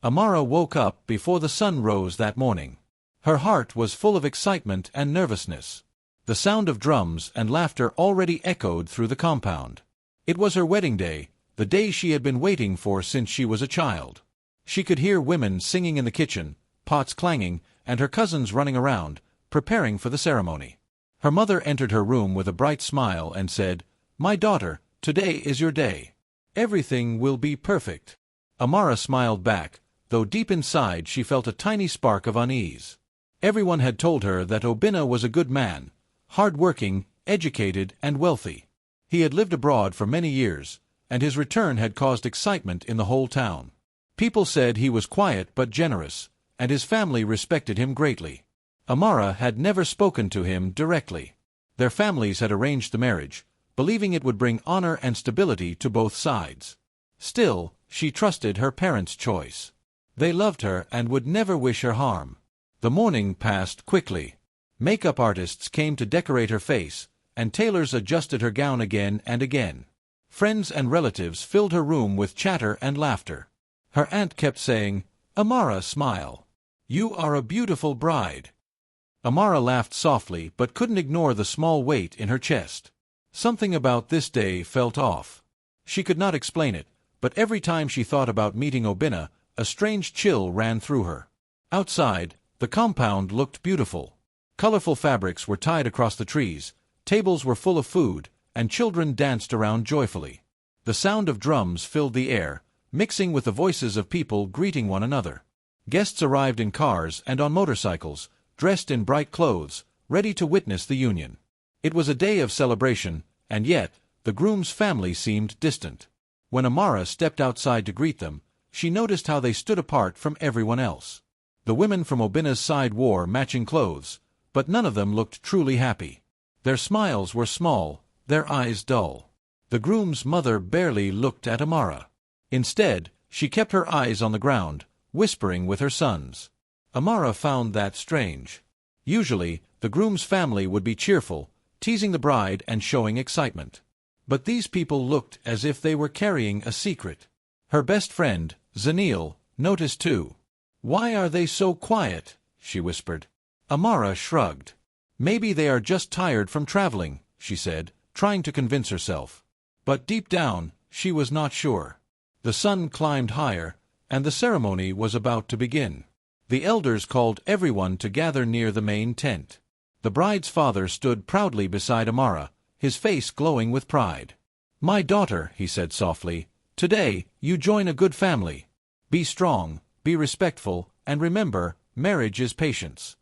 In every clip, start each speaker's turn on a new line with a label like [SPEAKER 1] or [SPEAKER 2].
[SPEAKER 1] Amara woke up before the sun rose that morning. Her heart was full of excitement and nervousness. The sound of drums and laughter already echoed through the compound. It was her wedding day, the day she had been waiting for since she was a child. She could hear women singing in the kitchen, pots clanging, and her cousins running around, preparing for the ceremony. Her mother entered her room with a bright smile and said, "My daughter, today is your day. Everything will be perfect." Amara smiled back, though deep inside she felt a tiny spark of unease. Everyone had told her that Obinna was a good man, hard-working, educated, and wealthy. He had lived abroad for many years, and his return had caused excitement in the whole town. People said he was quiet but generous, and his family respected him greatly. Amara had never spoken to him directly. Their families had arranged the marriage, believing it would bring honor and stability to both sides. Still, she trusted her parents' choice. They loved her and would never wish her harm. The morning passed quickly. Makeup artists came to decorate her face, and tailors adjusted her gown again and again. Friends and relatives filled her room with chatter and laughter. Her aunt kept saying, "Amara, smile. You are a beautiful bride." Amara laughed softly but couldn't ignore the small weight in her chest. Something about this day felt off. She could not explain it, but every time she thought about meeting Obinna, a strange chill ran through her. Outside, the compound looked beautiful. Colorful fabrics were tied across the trees, tables were full of food, and children danced around joyfully. The sound of drums filled the air, mixing with the voices of people greeting one another. Guests arrived in cars and on motorcycles, dressed in bright clothes, ready to witness the union. It was a day of celebration, and yet, the groom's family seemed distant. When Amara stepped outside to greet them, she noticed how they stood apart from everyone else. The women from Obinna's side wore matching clothes, but none of them looked truly happy. Their smiles were small, their eyes dull. The groom's mother barely looked at Amara. Instead, she kept her eyes on the ground, whispering with her sons. Amara found that strange. Usually, the groom's family would be cheerful, teasing the bride and showing excitement. But these people looked as if they were carrying a secret. Her best friend, Zanil, noticed too. "Why are they so quiet?" she whispered. Amara shrugged. "Maybe they are just tired from traveling," she said, trying to convince herself. But deep down, she was not sure. The sun climbed higher, and the ceremony was about to begin. The elders called everyone to gather near the main tent. The bride's father stood proudly beside Amara, his face glowing with pride. "My daughter," he said softly, "today, you join a good family. Be strong, be respectful, and remember, marriage is patience."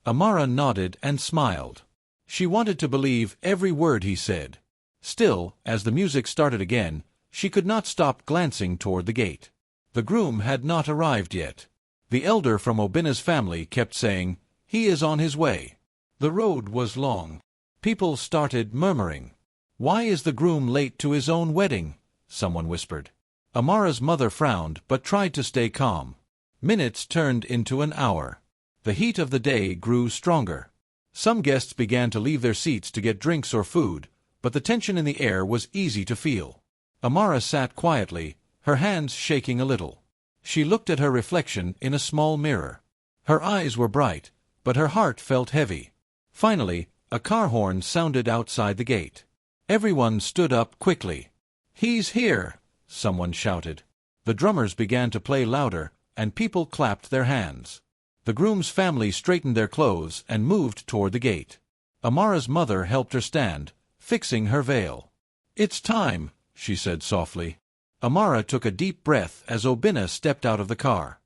[SPEAKER 1] Amara nodded and smiled. She wanted to believe every word he said. Still, as the music started again, she could not stop glancing toward the gate. The groom had not arrived yet. The elder from Obinna's family kept saying, "He is on his way." The road was long. People started murmuring. "Why is the groom late to his own wedding?" someone whispered. Amara's mother frowned but tried to stay calm. Minutes turned into an hour. The heat of the day grew stronger. Some guests began to leave their seats to get drinks or food, but the tension in the air was easy to feel. Amara sat quietly, her hands shaking a little. She looked at her reflection in a small mirror. Her eyes were bright, but her heart felt heavy. Finally, a car horn sounded outside the gate. Everyone stood up quickly. "He's here!" someone shouted. The drummers began to play louder, and people clapped their hands. The groom's family straightened their clothes and moved toward the gate. Amara's mother helped her stand, fixing her veil. "It's time," she said softly. Amara took a deep breath as Obinna stepped out of the car.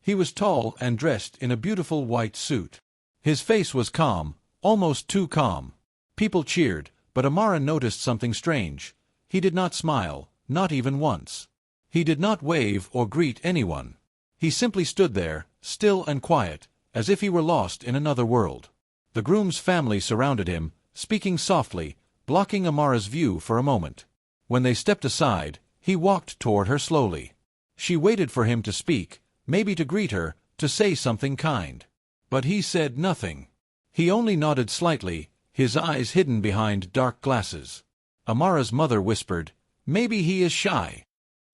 [SPEAKER 1] He was tall and dressed in a beautiful white suit. His face was calm, almost too calm. People cheered, but Amara noticed something strange. He did not smile, not even once. He did not wave or greet anyone. He simply stood there, still and quiet, as if he were lost in another world. The groom's family surrounded him, speaking softly, blocking Amara's view for a moment. When they stepped aside, he walked toward her slowly. She waited for him to speak, maybe to greet her, to say something kind. But he said nothing. He only nodded slightly, his eyes hidden behind dark glasses. Amara's mother whispered, "Maybe he is shy."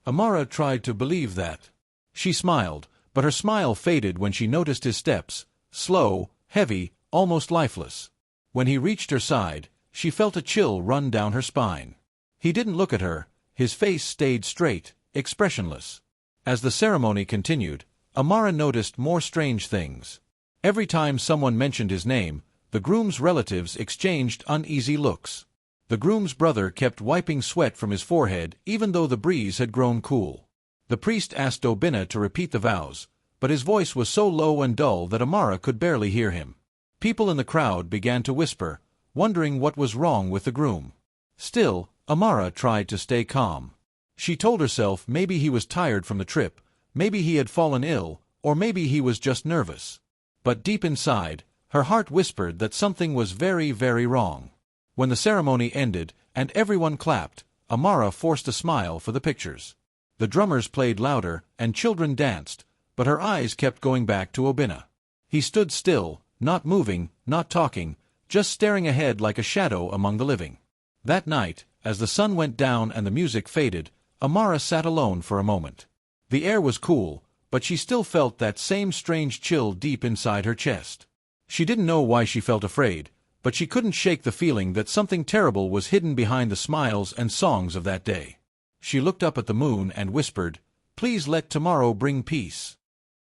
[SPEAKER 1] Amara tried to believe that. She smiled, but her smile faded when she noticed his steps, slow, heavy, almost lifeless. When he reached her side, she felt a chill run down her spine. He didn't look at her, his face stayed straight, expressionless. As the ceremony continued, Amara noticed more strange things. Every time someone mentioned his name, the groom's relatives exchanged uneasy looks. The groom's brother kept wiping sweat from his forehead even though the breeze had grown cool. The priest asked Obinna to repeat the vows, but his voice was so low and dull that Amara could barely hear him. People in the crowd began to whisper, wondering what was wrong with the groom. Still, Amara tried to stay calm. She told herself maybe he was tired from the trip, maybe he had fallen ill, or maybe he was just nervous. But deep inside, her heart whispered that something was very, very wrong. When the ceremony ended, and everyone clapped, Amara forced a smile for the pictures. The drummers played louder, and children danced, but her eyes kept going back to Obinna. He stood still, not moving, not talking, just staring ahead like a shadow among the living. That night, as the sun went down and the music faded, Amara sat alone for a moment. The air was cool, but she still felt that same strange chill deep inside her chest. She didn't know why she felt afraid, but she couldn't shake the feeling that something terrible was hidden behind the smiles and songs of that day. She looked up at the moon and whispered, "Please let tomorrow bring peace."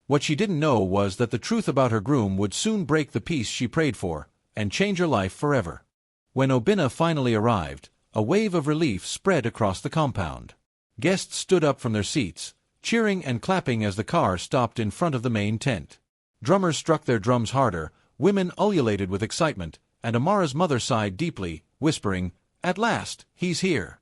[SPEAKER 1] What she didn't know was that the truth about her groom would soon break the peace she prayed for, and change her life forever. When Obinna finally arrived, a wave of relief spread across the compound. Guests stood up from their seats, cheering and clapping as the car stopped in front of the main tent. Drummers struck their drums harder, women ululated with excitement, and Amara's mother sighed deeply, whispering, "At last, he's here."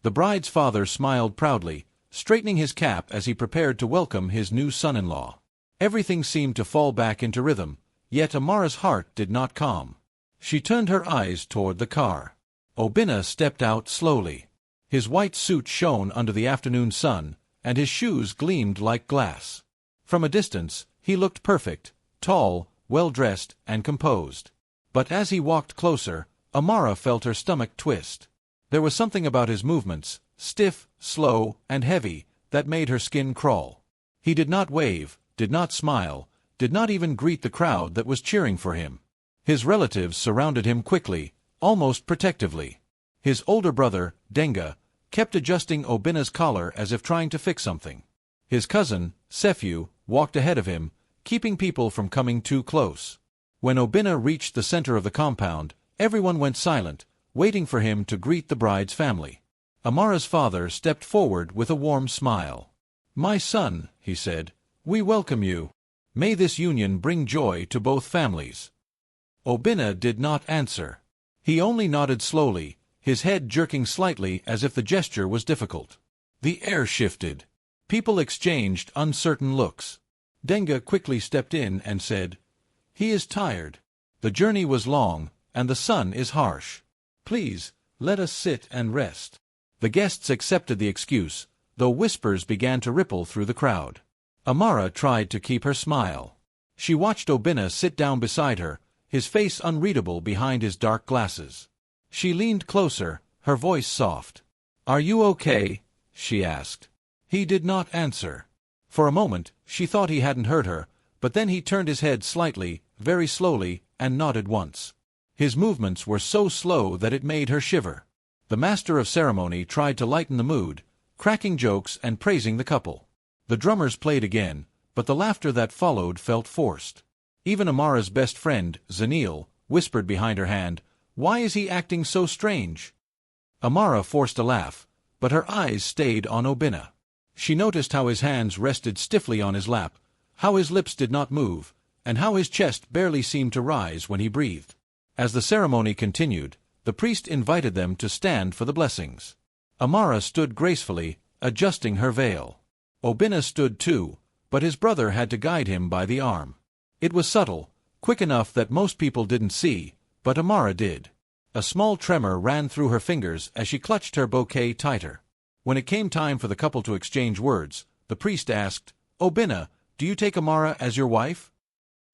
[SPEAKER 1] The bride's father smiled proudly, straightening his cap as he prepared to welcome his new son-in-law. Everything seemed to fall back into rhythm, yet Amara's heart did not calm. She turned her eyes toward the car. Obinna stepped out slowly. His white suit shone under the afternoon sun, and his shoes gleamed like glass. From a distance, he looked perfect, tall, well-dressed, and composed. But as he walked closer, Amara felt her stomach twist. There was something about his movements, stiff, slow, and heavy, that made her skin crawl. He did not wave, did not smile, did not even greet the crowd that was cheering for him. His relatives surrounded him quickly, almost protectively. His older brother, Denga, kept adjusting Obinna's collar as if trying to fix something. His cousin, Sephu, walked ahead of him, keeping people from coming too close. When Obinna reached the center of the compound, everyone went silent, waiting for him to greet the bride's family. Amara's father stepped forward with a warm smile. "My son," he said, "we welcome you. May this union bring joy to both families." Obinna did not answer. He only nodded slowly, his head jerking slightly as if the gesture was difficult. The air shifted. People exchanged uncertain looks. Denga quickly stepped in and said, "He is tired. The journey was long, and the sun is harsh. Please, let us sit and rest." The guests accepted the excuse, though whispers began to ripple through the crowd. Amara tried to keep her smile. She watched Obinna sit down beside her, his face unreadable behind his dark glasses. She leaned closer, her voice soft. "Are you okay?" she asked. He did not answer. For a moment, she thought he hadn't heard her, but then he turned his head slightly, very slowly, and nodded once. His movements were so slow that it made her shiver. The master of ceremony tried to lighten the mood, cracking jokes and praising the couple. The drummers played again, but the laughter that followed felt forced. Even Amara's best friend, Zanil, whispered behind her hand, "Why is he acting so strange?" Amara forced a laugh, but her eyes stayed on Obinna. She noticed how his hands rested stiffly on his lap, how his lips did not move, and how his chest barely seemed to rise when he breathed. As the ceremony continued, the priest invited them to stand for the blessings. Amara stood gracefully, adjusting her veil. Obinna stood too, but his brother had to guide him by the arm. It was subtle, quick enough that most people didn't see, but Amara did. A small tremor ran through her fingers as she clutched her bouquet tighter. When it came time for the couple to exchange words, the priest asked, "Obinna, do you take Amara as your wife?"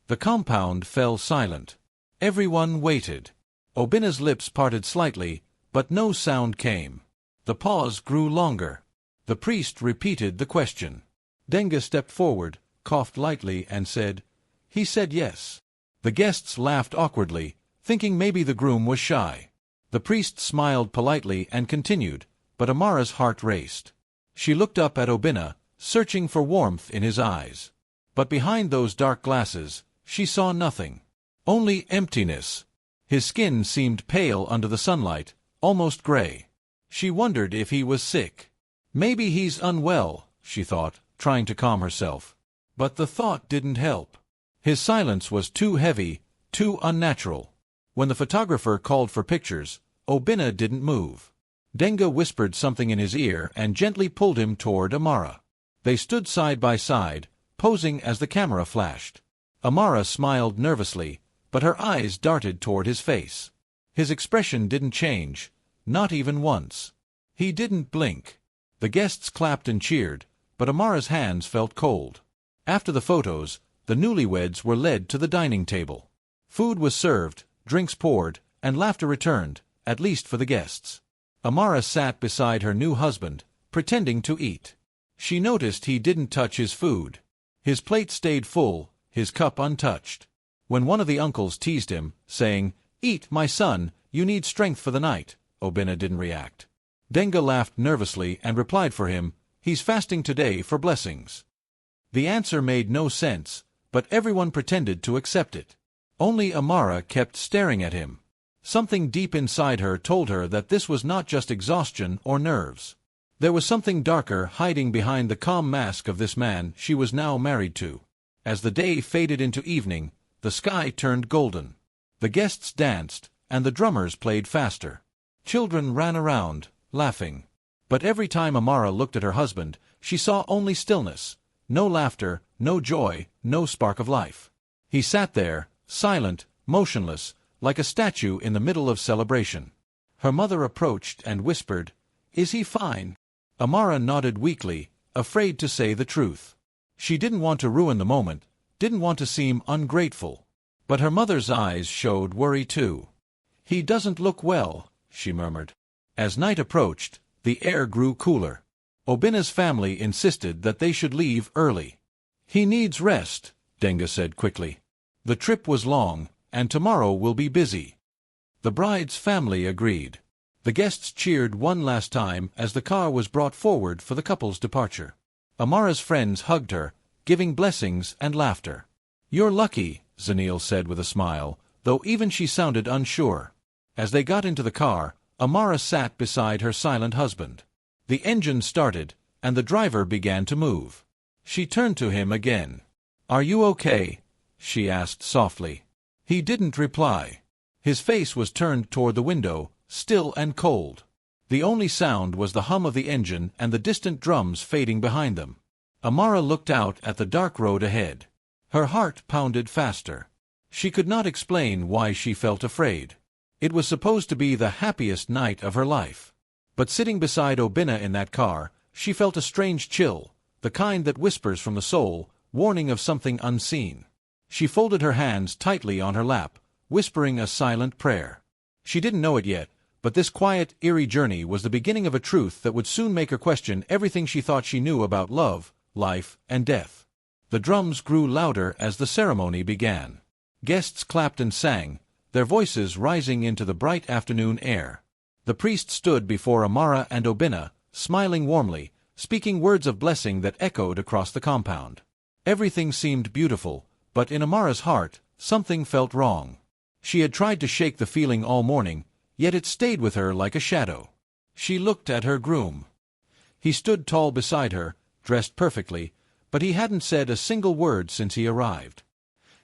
[SPEAKER 1] The compound fell silent. Everyone waited. Obinna's lips parted slightly, but no sound came. The pause grew longer. The priest repeated the question. Denga stepped forward, coughed lightly, and said, "He said yes." The guests laughed awkwardly, thinking maybe the groom was shy. The priest smiled politely and continued, but Amara's heart raced. She looked up at Obinna, searching for warmth in his eyes. But behind those dark glasses, she saw nothing. Only emptiness. His skin seemed pale under the sunlight, almost gray. She wondered if he was sick. Maybe he's unwell, she thought, trying to calm herself. But the thought didn't help. His silence was too heavy, too unnatural. When the photographer called for pictures, Obinna didn't move. Denga whispered something in his ear and gently pulled him toward Amara. They stood side by side, posing as the camera flashed. Amara smiled nervously, but her eyes darted toward his face. His expression didn't change, not even once. He didn't blink. The guests clapped and cheered, but Amara's hands felt cold. After the photos, the newlyweds were led to the dining table. Food was served, drinks poured, and laughter returned, at least for the guests. Amara sat beside her new husband, pretending to eat. She noticed he didn't touch his food. His plate stayed full, his cup untouched. When one of the uncles teased him, saying, "Eat, my son, you need strength for the night," Obinna didn't react. Denga laughed nervously and replied for him, "He's fasting today for blessings." The answer made no sense, but everyone pretended to accept it. Only Amara kept staring at him. Something deep inside her told her that this was not just exhaustion or nerves. There was something darker hiding behind the calm mask of this man she was now married to. As the day faded into evening, the sky turned golden. The guests danced, and the drummers played faster. Children ran around, laughing. But every time Amara looked at her husband, she saw only stillness. No laughter, no joy, no spark of life. He sat there, silent, motionless, like a statue in the middle of celebration. Her mother approached and whispered, "Is he fine?" Amara nodded weakly, afraid to say the truth. She didn't want to ruin the moment, didn't want to seem ungrateful. But her mother's eyes showed worry too. "He doesn't look well," she murmured. As night approached, the air grew cooler. Obinna's family insisted that they should leave early. "He needs rest," Denga said quickly. "The trip was long, and tomorrow will be busy." The bride's family agreed. The guests cheered one last time as the car was brought forward for the couple's departure. Amara's friends hugged her, giving blessings and laughter. "You're lucky," Zanil said with a smile, though even she sounded unsure. As they got into the car, Amara sat beside her silent husband. The engine started, and the driver began to move. She turned to him again. "Are you okay?" she asked softly. He didn't reply. His face was turned toward the window, still and cold. The only sound was the hum of the engine and the distant drums fading behind them. Amara looked out at the dark road ahead. Her heart pounded faster. She could not explain why she felt afraid. It was supposed to be the happiest night of her life. But sitting beside Obinna in that car, she felt a strange chill, the kind that whispers from the soul, warning of something unseen. She folded her hands tightly on her lap, whispering a silent prayer. She didn't know it yet, but this quiet, eerie journey was the beginning of a truth that would soon make her question everything she thought she knew about love, life, and death. The drums grew louder as the ceremony began. Guests clapped and sang, their voices rising into the bright afternoon air. The priest stood before Amara and Obinna, smiling warmly, speaking words of blessing that echoed across the compound. Everything seemed beautiful, but in Amara's heart, something felt wrong. She had tried to shake the feeling all morning, yet it stayed with her like a shadow. She looked at her groom. He stood tall beside her, dressed perfectly, but he hadn't said a single word since he arrived.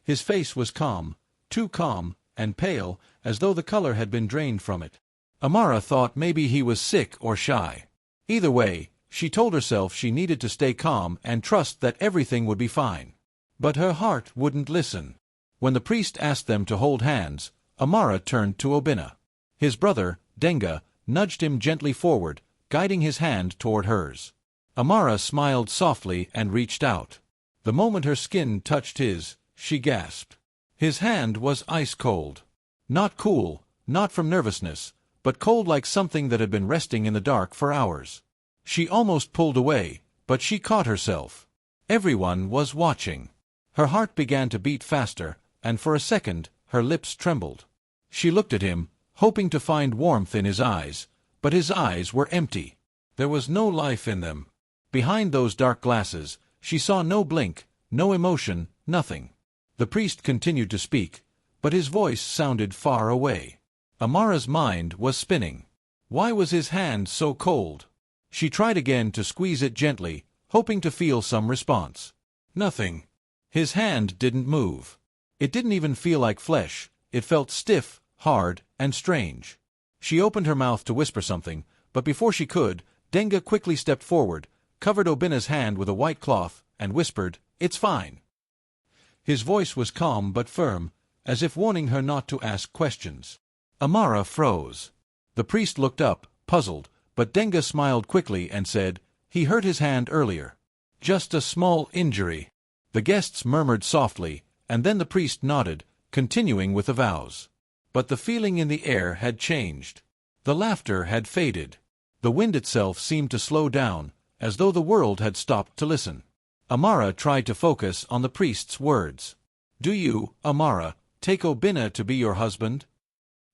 [SPEAKER 1] His face was calm, too calm, and pale, as though the color had been drained from it. Amara thought maybe he was sick or shy. Either way, she told herself she needed to stay calm and trust that everything would be fine. But her heart wouldn't listen. When the priest asked them to hold hands, Amara turned to Obinna. His brother, Denga, nudged him gently forward, guiding his hand toward hers. Amara smiled softly and reached out. The moment her skin touched his, she gasped. His hand was ice cold. Not cool, not from nervousness, but cold like something that had been resting in the dark for hours. She almost pulled away, but she caught herself. Everyone was watching. Her heart began to beat faster, and for a second, her lips trembled. She looked at him, hoping to find warmth in his eyes, but his eyes were empty. There was no life in them. Behind those dark glasses, she saw no blink, no emotion, nothing. The priest continued to speak, but his voice sounded far away. Amara's mind was spinning. Why was his hand so cold? She tried again to squeeze it gently, hoping to feel some response. Nothing. His hand didn't move. It didn't even feel like flesh. It felt stiff, hard, and strange. She opened her mouth to whisper something, but before she could, Denga quickly stepped forward, covered Obina's hand with a white cloth, and whispered, "It's fine." His voice was calm but firm, as if warning her not to ask questions. Amara froze. The priest looked up, puzzled, but Denga smiled quickly and said, "He hurt his hand earlier. Just a small injury." The guests murmured softly, and then the priest nodded, continuing with the vows. But the feeling in the air had changed. The laughter had faded. The wind itself seemed to slow down, as though the world had stopped to listen. Amara tried to focus on the priest's words. "Do you, Amara, take Obina to be your husband?"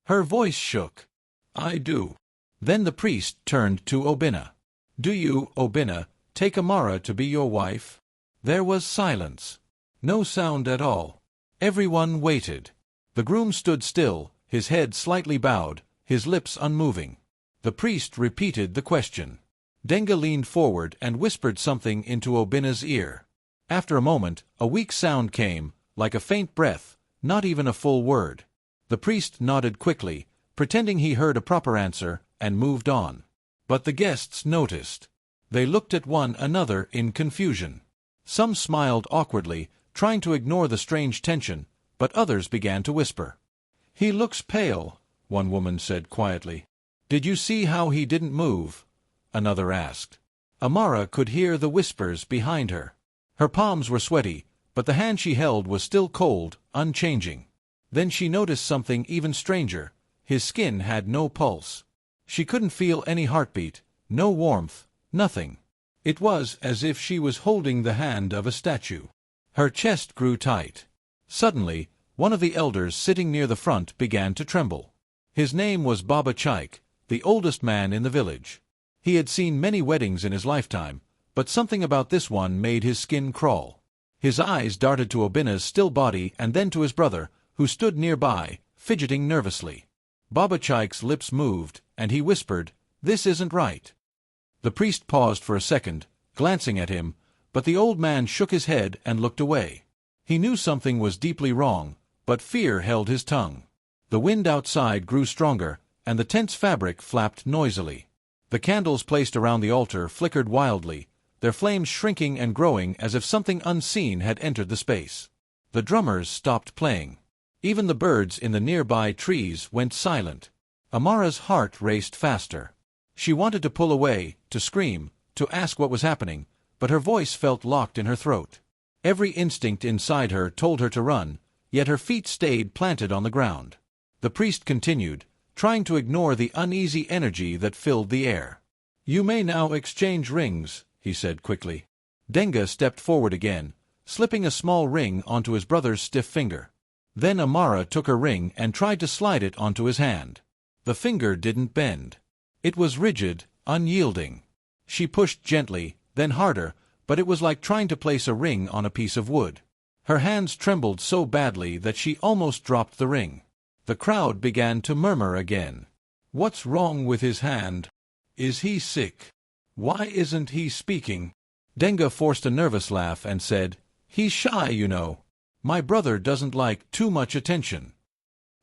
[SPEAKER 1] Her voice shook. "I do." Then the priest turned to Obina. "Do you, Obina, take Amara to be your wife?" There was silence. No sound at all. Everyone waited. The groom stood still, his head slightly bowed, his lips unmoving. The priest repeated the question. Denga leaned forward and whispered something into Obina's ear. After a moment, a weak sound came, like a faint breath, not even a full word. The priest nodded quickly, pretending he heard a proper answer, and moved on. But the guests noticed. They looked at one another in confusion. Some smiled awkwardly, trying to ignore the strange tension, but others began to whisper. "He looks pale," one woman said quietly. "Did you see how he didn't move?" another asked. Amara could hear the whispers behind her. Her palms were sweaty, but the hand she held was still cold, unchanging. Then she noticed something even stranger. His skin had no pulse. She couldn't feel any heartbeat, no warmth, nothing. It was as if she was holding the hand of a statue. Her chest grew tight. Suddenly, one of the elders sitting near the front began to tremble. His name was Baba Chaik, the oldest man in the village. He had seen many weddings in his lifetime, but something about this one made his skin crawl. His eyes darted to Obina's still body and then to his brother, who stood nearby, fidgeting nervously. Baba Chaik's lips moved, and he whispered, "This isn't right." The priest paused for a second, glancing at him, but the old man shook his head and looked away. He knew something was deeply wrong, but fear held his tongue. The wind outside grew stronger, and the tent's fabric flapped noisily. The candles placed around the altar flickered wildly, their flames shrinking and growing as if something unseen had entered the space. The drummers stopped playing. Even the birds in the nearby trees went silent. Amara's heart raced faster. She wanted to pull away, to scream, to ask what was happening, but her voice felt locked in her throat. Every instinct inside her told her to run, yet her feet stayed planted on the ground. The priest continued, trying to ignore the uneasy energy that filled the air. "You may now exchange rings," he said quickly. Denga stepped forward again, slipping a small ring onto his brother's stiff finger. Then Amara took her ring and tried to slide it onto his hand. The finger didn't bend. It was rigid, unyielding. She pushed gently, then harder, but it was like trying to place a ring on a piece of wood. Her hands trembled so badly that she almost dropped the ring. The crowd began to murmur again. "What's wrong with his hand? Is he sick? Why isn't he speaking?" Denga forced a nervous laugh and said, "He's shy, you know. My brother doesn't like too much attention."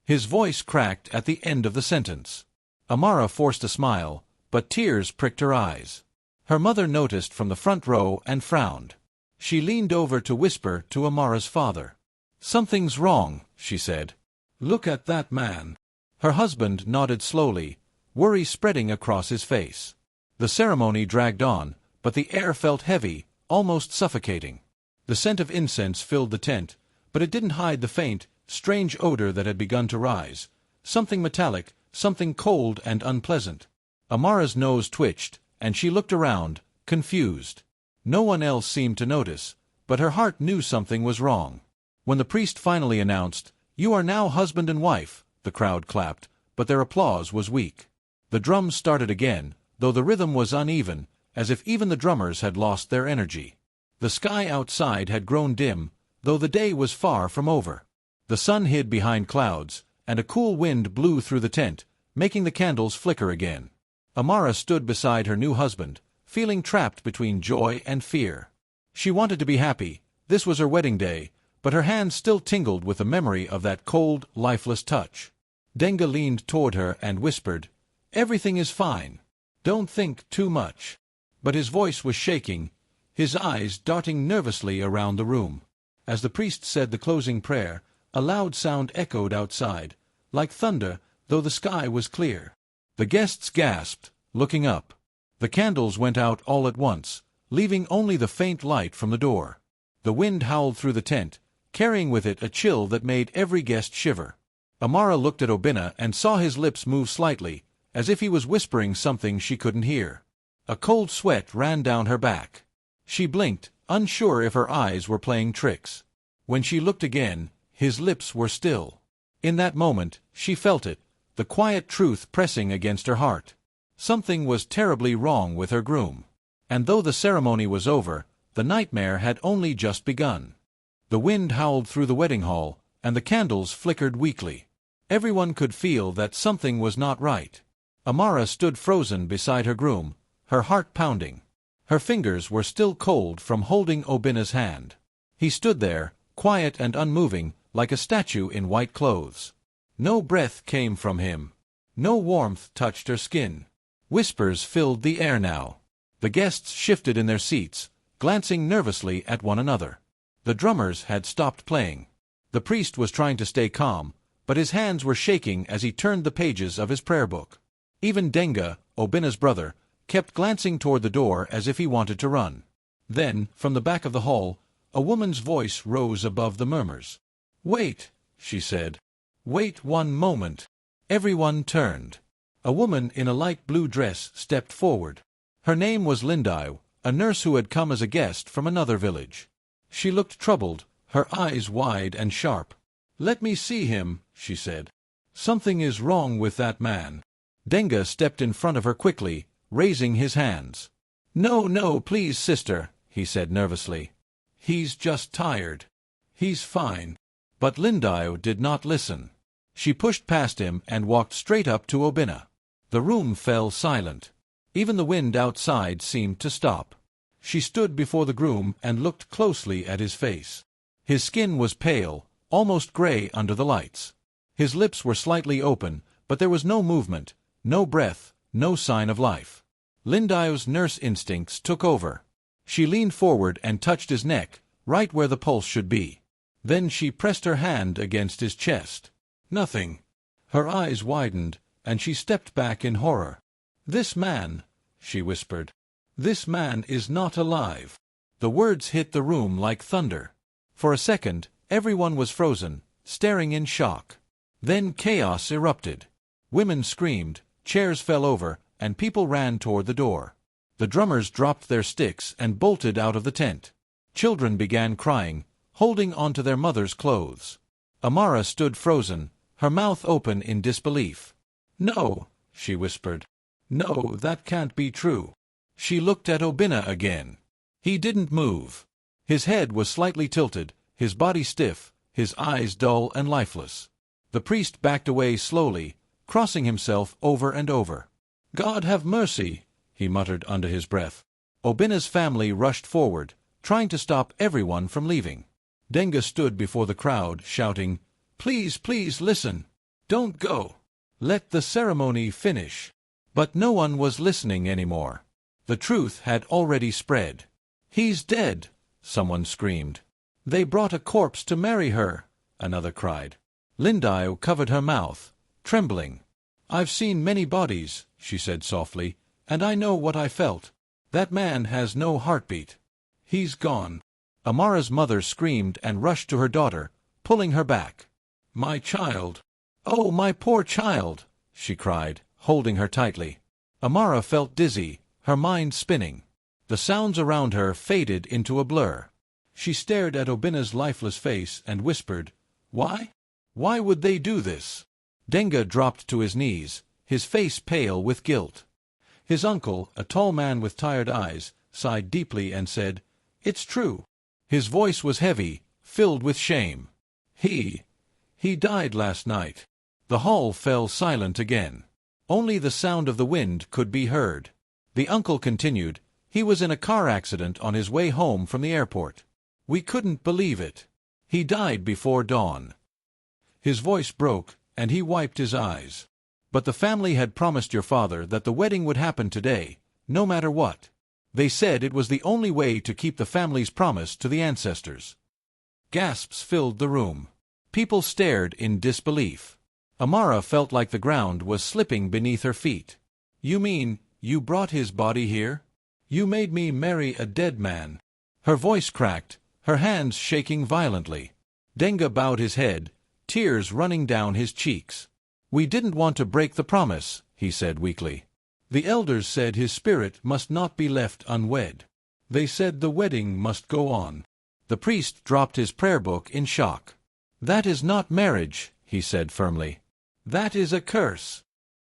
[SPEAKER 1] His voice cracked at the end of the sentence. Amara forced a smile, but tears pricked her eyes. Her mother noticed from the front row and frowned. She leaned over to whisper to Amara's father. "Something's wrong," she said. "Look at that man." Her husband nodded slowly, worry spreading across his face. The ceremony dragged on, but the air felt heavy, almost suffocating. The scent of incense filled the tent, but it didn't hide the faint, strange odor that had begun to rise. Something metallic, something cold and unpleasant. Amara's nose twitched, and she looked around, confused. No one else seemed to notice, but her heart knew something was wrong. When the priest finally announced, "You are now husband and wife," the crowd clapped, but their applause was weak. The drums started again, though the rhythm was uneven, as if even the drummers had lost their energy. The sky outside had grown dim, though the day was far from over. The sun hid behind clouds, and a cool wind blew through the tent, making the candles flicker again. Amara stood beside her new husband, feeling trapped between joy and fear. She wanted to be happy, this was her wedding day, but her hands still tingled with the memory of that cold, lifeless touch. Denga leaned toward her and whispered, "Everything is fine. Don't think too much." But his voice was shaking, his eyes darting nervously around the room. As the priest said the closing prayer, a loud sound echoed outside, like thunder, though the sky was clear. The guests gasped, looking up. The candles went out all at once, leaving only the faint light from the door. The wind howled through the tent, carrying with it a chill that made every guest shiver. Amara looked at Obinna and saw his lips move slightly, as if he was whispering something she couldn't hear. A cold sweat ran down her back. She blinked, unsure if her eyes were playing tricks. When she looked again, his lips were still. In that moment, she felt it, the quiet truth pressing against her heart. Something was terribly wrong with her groom. And though the ceremony was over, the nightmare had only just begun. The wind howled through the wedding hall, and the candles flickered weakly. Everyone could feel that something was not right. Amara stood frozen beside her groom, her heart pounding. Her fingers were still cold from holding Obinna's hand. He stood there, quiet and unmoving, like a statue in white clothes. No breath came from him. No warmth touched her skin. Whispers filled the air now. The guests shifted in their seats, glancing nervously at one another. The drummers had stopped playing. The priest was trying to stay calm, but his hands were shaking as he turned the pages of his prayer book. Even Denga, Obinna's brother, kept glancing toward the door as if he wanted to run. Then, from the back of the hall, a woman's voice rose above the murmurs. "Wait," she said. "Wait one moment." Everyone turned. A woman in a light blue dress stepped forward. Her name was Lindaio, a nurse who had come as a guest from another village. She looked troubled, her eyes wide and sharp. "Let me see him," she said. "Something is wrong with that man." Denga stepped in front of her quickly, raising his hands. "No, no, please, sister," he said nervously. "He's just tired. He's fine." But Lindaio did not listen. She pushed past him and walked straight up to Obinna. The room fell silent. Even the wind outside seemed to stop. She stood before the groom and looked closely at his face. His skin was pale, almost gray under the lights. His lips were slightly open, but there was no movement, no breath, no sign of life. Lindaio's nurse instincts took over. She leaned forward and touched his neck, right where the pulse should be. Then she pressed her hand against his chest. Nothing. Her eyes widened, and she stepped back in horror. "This man," she whispered. "This man is not alive." The words hit the room like thunder. For a second, everyone was frozen, staring in shock. Then chaos erupted. Women screamed, chairs fell over, and people ran toward the door. The drummers dropped their sticks and bolted out of the tent. Children began crying, holding onto their mothers' clothes. Amara stood frozen, her mouth open in disbelief. "No," she whispered. "No, that can't be true." She looked at Obinna again. He didn't move. His head was slightly tilted, his body stiff, his eyes dull and lifeless. The priest backed away slowly, crossing himself over and over. "God have mercy," he muttered under his breath. Obinna's family rushed forward, trying to stop everyone from leaving. Denga stood before the crowd, shouting, "Please, please, listen. Don't go. Let the ceremony finish." But no one was listening anymore. The truth had already spread. "He's dead," someone screamed. "They brought a corpse to marry her," another cried. Lindaio covered her mouth, trembling. "I've seen many bodies," she said softly, "and I know what I felt. That man has no heartbeat. He's gone." Amara's mother screamed and rushed to her daughter, pulling her back. "My child! Oh, my poor child!" she cried, holding her tightly. Amara felt dizzy, her mind spinning. The sounds around her faded into a blur. She stared at Obina's lifeless face and whispered, "Why? Why would they do this?" Denga dropped to his knees, his face pale with guilt. His uncle, a tall man with tired eyes, sighed deeply and said, "It's true." His voice was heavy, filled with shame. He died last night." The hall fell silent again. Only the sound of the wind could be heard. The uncle continued, "He was in a car accident on his way home from the airport. We couldn't believe it. He died before dawn." His voice broke, and he wiped his eyes. "But the family had promised your father that the wedding would happen today, no matter what. They said it was the only way to keep the family's promise to the ancestors." Gasps filled the room. People stared in disbelief. Amara felt like the ground was slipping beneath her feet. "You mean, you brought his body here? You made me marry a dead man?" Her voice cracked, her hands shaking violently. Denga bowed his head, tears running down his cheeks. "We didn't want to break the promise," he said weakly. "The elders said his spirit must not be left unwed. They said the wedding must go on." The priest dropped his prayer book in shock. "That is not marriage," he said firmly. "That is a curse."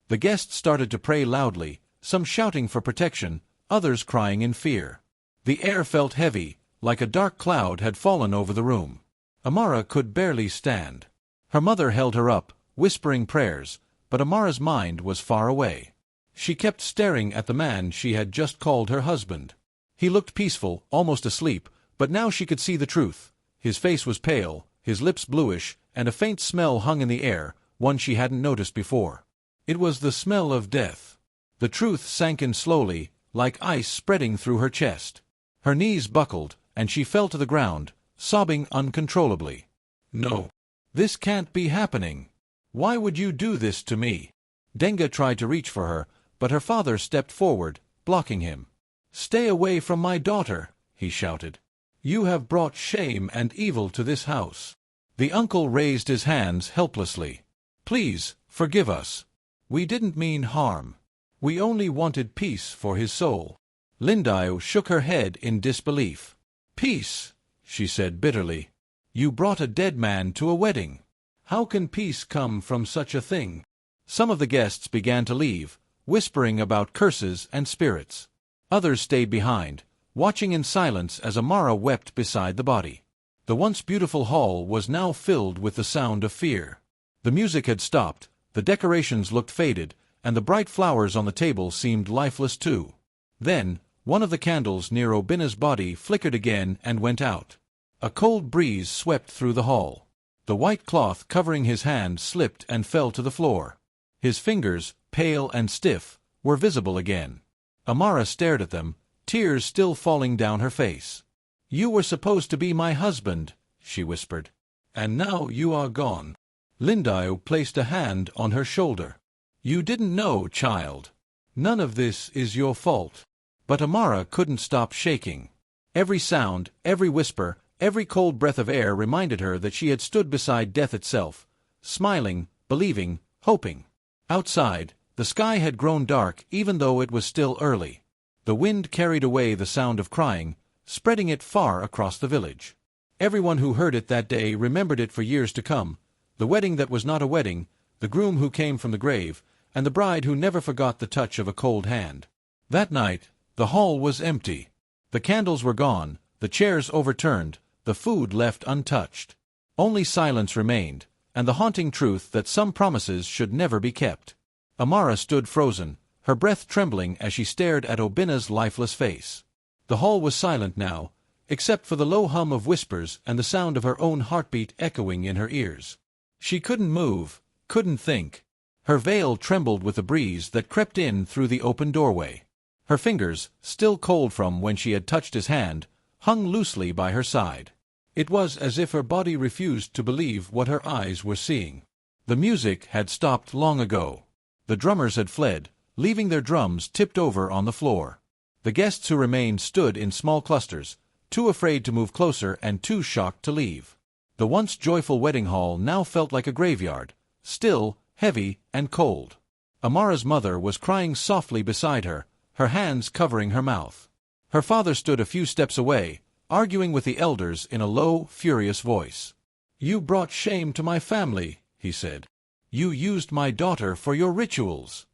[SPEAKER 1] The guests started to pray loudly, some shouting for protection, others crying in fear. The air felt heavy, like a dark cloud had fallen over the room. Amara could barely stand. Her mother held her up, whispering prayers, but Amara's mind was far away. She kept staring at the man she had just called her husband. He looked peaceful, almost asleep, but now she could see the truth. His face was pale, his lips bluish, and a faint smell hung in the air, one she hadn't noticed before. It was the smell of death. The truth sank in slowly, like ice spreading through her chest. Her knees buckled, and she fell to the ground, sobbing uncontrollably. "No. This can't be happening. Why would you do this to me?" Denga tried to reach for her, but her father stepped forward, blocking him. "Stay away from my daughter," he shouted. "You have brought shame and evil to this house." The uncle raised his hands helplessly. "Please, forgive us. We didn't mean harm. We only wanted peace for his soul." Lindio shook her head in disbelief. "Peace," she said bitterly. "You brought a dead man to a wedding. How can peace come from such a thing?" Some of the guests began to leave, whispering about curses and spirits. Others stayed behind, watching in silence as Amara wept beside the body. The once beautiful hall was now filled with the sound of fear. The music had stopped, the decorations looked faded, and the bright flowers on the table seemed lifeless too. Then, one of the candles near Obina's body flickered again and went out. A cold breeze swept through the hall. The white cloth covering his hand slipped and fell to the floor. His fingers, pale and stiff, were visible again. Amara stared at them, tears still falling down her face. "You were supposed to be my husband," she whispered. "And now you are gone." Lindio placed a hand on her shoulder. "You didn't know, child. None of this is your fault." But Amara couldn't stop shaking. Every sound, every whisper, every cold breath of air reminded her that she had stood beside death itself, smiling, believing, hoping. Outside, the sky had grown dark even though it was still early. The wind carried away the sound of crying, spreading it far across the village. Everyone who heard it that day remembered it for years to come, the wedding that was not a wedding, the groom who came from the grave, and the bride who never forgot the touch of a cold hand. That night, the hall was empty. The candles were gone, the chairs overturned, the food left untouched. Only silence remained, and the haunting truth that some promises should never be kept. Amara stood frozen, her breath trembling as she stared at Obina's lifeless face. The hall was silent now, except for the low hum of whispers and the sound of her own heartbeat echoing in her ears. She couldn't move, couldn't think. Her veil trembled with the breeze that crept in through the open doorway. Her fingers, still cold from when she had touched his hand, hung loosely by her side. It was as if her body refused to believe what her eyes were seeing. The music had stopped long ago. The drummers had fled, leaving their drums tipped over on the floor. The guests who remained stood in small clusters, too afraid to move closer and too shocked to leave. The once joyful wedding hall now felt like a graveyard, still, heavy, and cold. Amara's mother was crying softly beside her, her hands covering her mouth. Her father stood a few steps away, arguing with the elders in a low, furious voice. "You brought shame to my family," he said. "You used my daughter for your rituals."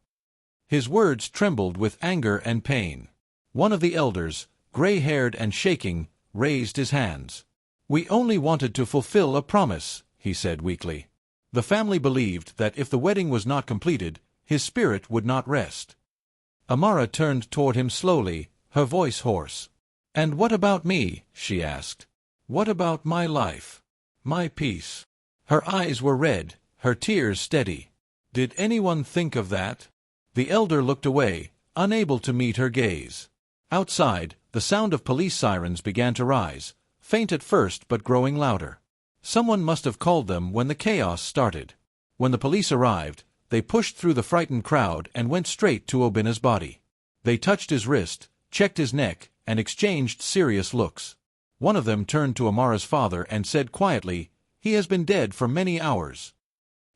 [SPEAKER 1] His words trembled with anger and pain. One of the elders, gray-haired and shaking, raised his hands. "We only wanted to fulfill a promise," he said weakly. The family believed that if the wedding was not completed, his spirit would not rest. Amara turned toward him slowly, her voice hoarse. "And what about me?" she asked. "What about my life? My peace?" Her eyes were red, her tears steady. "Did anyone think of that?" The elder looked away, unable to meet her gaze. Outside, the sound of police sirens began to rise, faint at first but growing louder. Someone must have called them when the chaos started. When the police arrived, they pushed through the frightened crowd and went straight to Obinna's body. They touched his wrist, checked his neck, and exchanged serious looks. One of them turned to Amara's father and said quietly, "He has been dead for many hours."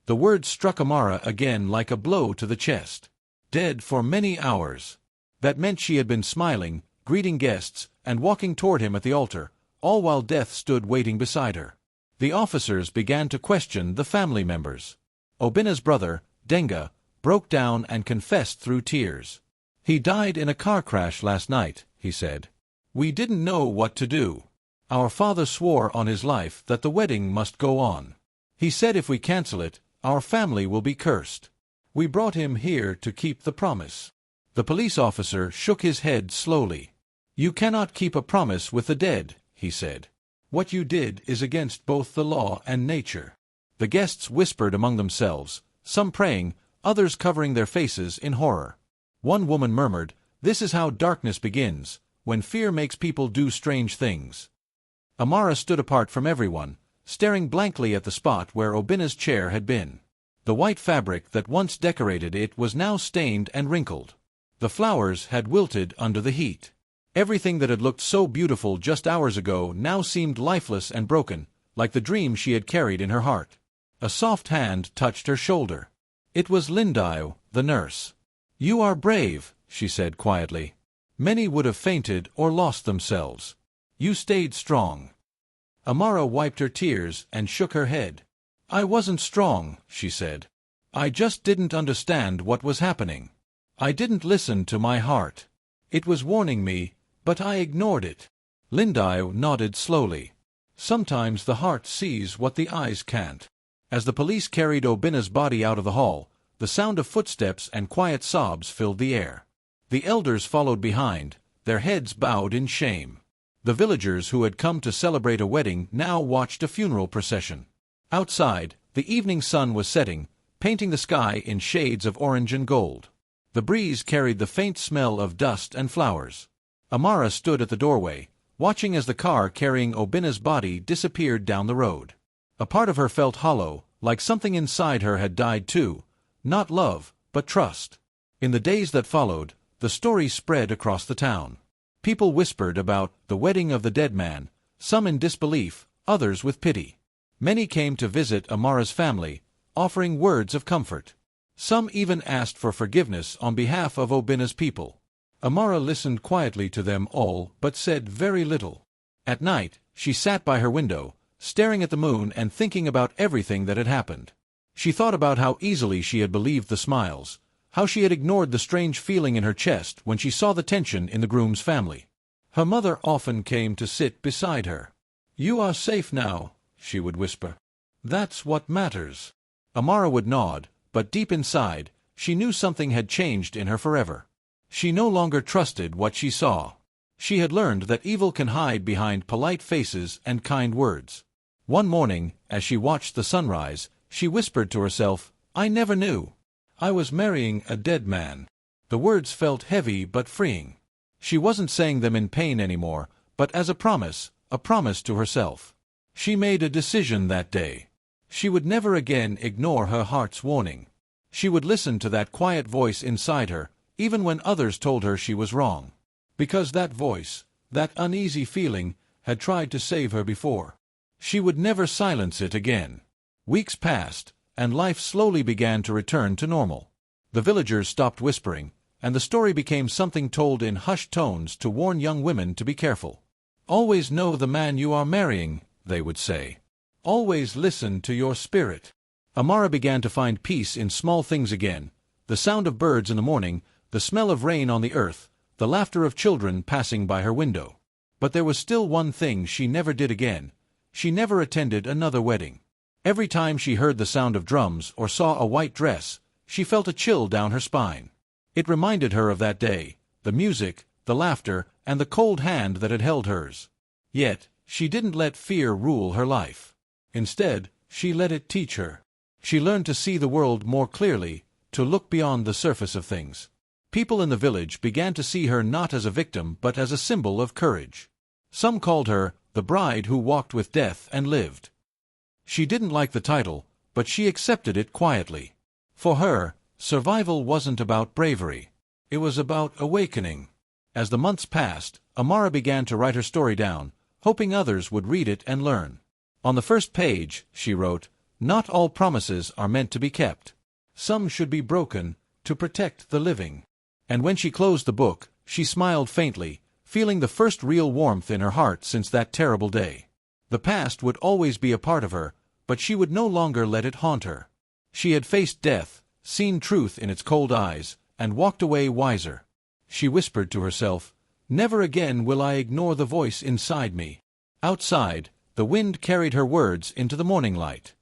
[SPEAKER 1] The word struck Amara again like a blow to the chest. Dead for many hours. That meant she had been smiling, greeting guests, and walking toward him at the altar, all while death stood waiting beside her. The officers began to question the family members. Obinna's brother, Denga, broke down and confessed through tears. "He died in a car crash last night," he said. "We didn't know what to do. Our father swore on his life that the wedding must go on. He said if we cancel it, our family will be cursed. We brought him here to keep the promise." The police officer shook his head slowly. "You cannot keep a promise with the dead," he said. "What you did is against both the law and nature." The guests whispered among themselves, some praying, others covering their faces in horror. One woman murmured, "This is how darkness begins, when fear makes people do strange things." Amara stood apart from everyone, staring blankly at the spot where Obinna's chair had been. The white fabric that once decorated it was now stained and wrinkled. The flowers had wilted under the heat. Everything that had looked so beautiful just hours ago now seemed lifeless and broken, like the dream she had carried in her heart. A soft hand touched her shoulder. It was Lindayo, the nurse. "You are brave," she said quietly. "Many would have fainted or lost themselves. You stayed strong." Amara wiped her tears and shook her head. "I wasn't strong," she said. "I just didn't understand what was happening. I didn't listen to my heart. It was warning me, but I ignored it." Lindayo nodded slowly. "Sometimes the heart sees what the eyes can't." As the police carried Obinna's body out of the hall, the sound of footsteps and quiet sobs filled the air. The elders followed behind, their heads bowed in shame. The villagers who had come to celebrate a wedding now watched a funeral procession. Outside, the evening sun was setting, painting the sky in shades of orange and gold. The breeze carried the faint smell of dust and flowers. Amara stood at the doorway, watching as the car carrying Obinna's body disappeared down the road. A part of her felt hollow, like something inside her had died too, not love, but trust. In the days that followed, the story spread across the town. People whispered about the wedding of the dead man, some in disbelief, others with pity. Many came to visit Amara's family, offering words of comfort. Some even asked for forgiveness on behalf of Obinna's people. Amara listened quietly to them all but said very little. At night, she sat by her window, staring at the moon and thinking about everything that had happened. She thought about how easily she had believed the smiles, how she had ignored the strange feeling in her chest when she saw the tension in the groom's family. Her mother often came to sit beside her. "You are safe now," she would whisper. "That's what matters." Amara would nod, but deep inside, she knew something had changed in her forever. She no longer trusted what she saw. She had learned that evil can hide behind polite faces and kind words. One morning, as she watched the sunrise, she whispered to herself, "I never knew. I was marrying a dead man." The words felt heavy but freeing. She wasn't saying them in pain anymore, but as a promise to herself. She made a decision that day. She would never again ignore her heart's warning. She would listen to that quiet voice inside her, even when others told her she was wrong. Because that voice, that uneasy feeling, had tried to save her before. She would never silence it again. Weeks passed, and life slowly began to return to normal. The villagers stopped whispering, and the story became something told in hushed tones to warn young women to be careful. Always know the man you are marrying, they would say. Always listen to your spirit. Amara began to find peace in small things again: the sound of birds in the morning, the smell of rain on the earth, the laughter of children passing by her window. But there was still one thing she never did again. She never attended another wedding. Every time she heard the sound of drums or saw a white dress, she felt a chill down her spine. It reminded her of that day, the music, the laughter, and the cold hand that had held hers. Yet, she didn't let fear rule her life. Instead, she let it teach her. She learned to see the world more clearly, to look beyond the surface of things. People in the village began to see her not as a victim but as a symbol of courage. Some called her the bride who walked with death and lived. She didn't like the title, but she accepted it quietly. For her, survival wasn't about bravery. It was about awakening. As the months passed, Amara began to write her story down, hoping others would read it and learn. On the first page, she wrote, "Not all promises are meant to be kept. Some should be broken to protect the living." And when she closed the book, she smiled faintly, feeling the first real warmth in her heart since that terrible day. The past would always be a part of her, but she would no longer let it haunt her. She had faced death, seen truth in its cold eyes, and walked away wiser. She whispered to herself, "Never again will I ignore the voice inside me." Outside, the wind carried her words into the morning light.